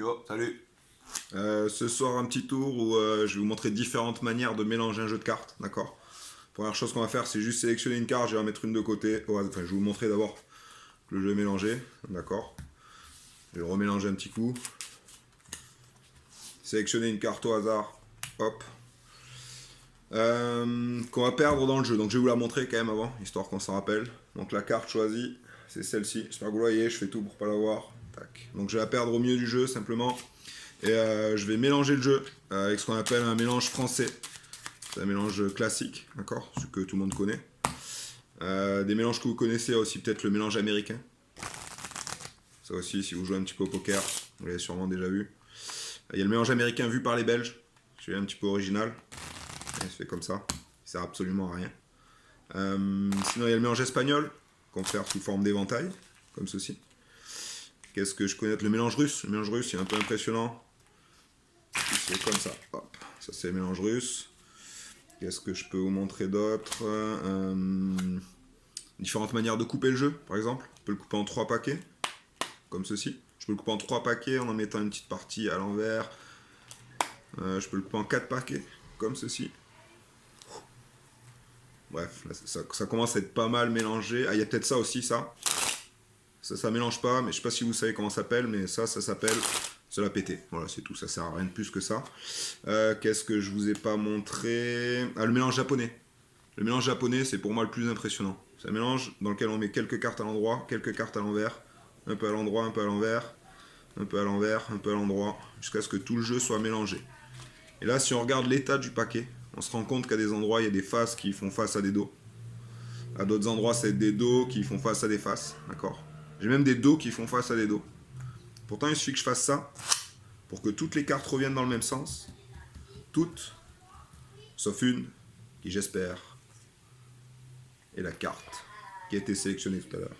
Yo, salut. Ce soir, un petit tour où je vais vous montrer différentes manières de mélanger un jeu de cartes, d'accord? Première chose qu'on va faire, c'est juste sélectionner une carte, je vais en mettre une de côté. Ouais, enfin, je vais vous montrer d'abord que le jeu est mélangé, d'accord? Je vais le remélanger un petit coup. Sélectionner une carte au hasard, hop. Qu'on va perdre dans le jeu, donc je vais vous la montrer quand même avant, histoire qu'on s'en rappelle. Donc la carte choisie, c'est celle-ci. J'espère que vous voyez, je fais tout pour pas la voir. Tac. Donc je vais la perdre au milieu du jeu, simplement. Et je vais mélanger le jeu avec ce qu'on appelle un mélange français. C'est un mélange classique, d'accord, ce que tout le monde connaît. Des mélanges que vous connaissez aussi, peut-être le mélange américain. Ça aussi, si vous jouez un petit peu au poker, vous l'avez sûrement déjà vu. Il y a le mélange américain vu par les Belges, celui-là un petit peu original. Il se fait comme ça, il sert absolument à rien. Sinon, il y a le mélange espagnol, qu'on fait sous forme d'éventail, comme ceci. Qu'est-ce que je connais? Le mélange russe. Le mélange russe, il est un peu impressionnant. C'est comme ça. Hop. Ça, c'est le mélange russe. Qu'est-ce que je peux vous montrer d'autre? Différentes manières de couper le jeu, par exemple. Je peux le couper en 3 paquets, comme ceci. Je peux le couper en 3 paquets en mettant une petite partie à l'envers. Je peux le couper en 4 paquets, comme ceci. Bref, là, ça commence à être pas mal mélangé. Ah, il y a peut-être ça aussi, ça. Ça mélange pas, mais je sais pas si vous savez comment ça s'appelle, mais ça s'appelle se la péter. Voilà, c'est tout, ça sert à rien de plus que ça. Qu'est-ce que je vous ai pas montré? Ah, le mélange japonais. Le mélange japonais, c'est pour moi le plus impressionnant. C'est un mélange dans lequel on met quelques cartes à l'endroit, quelques cartes à l'envers, un peu à l'endroit, un peu à l'envers, un peu à l'envers, un peu à l'endroit, jusqu'à ce que tout le jeu soit mélangé. Et là, si on regarde l'état du paquet, on se rend compte qu'à des endroits, il y a des faces qui font face à des dos. À d'autres endroits, c'est des dos qui font face à des faces, d'accord? J'ai même des dos qui font face à des dos. Pourtant, il suffit que je fasse ça pour que toutes les cartes reviennent dans le même sens. Toutes, sauf une, qui j'espère est la carte qui a été sélectionnée tout à l'heure.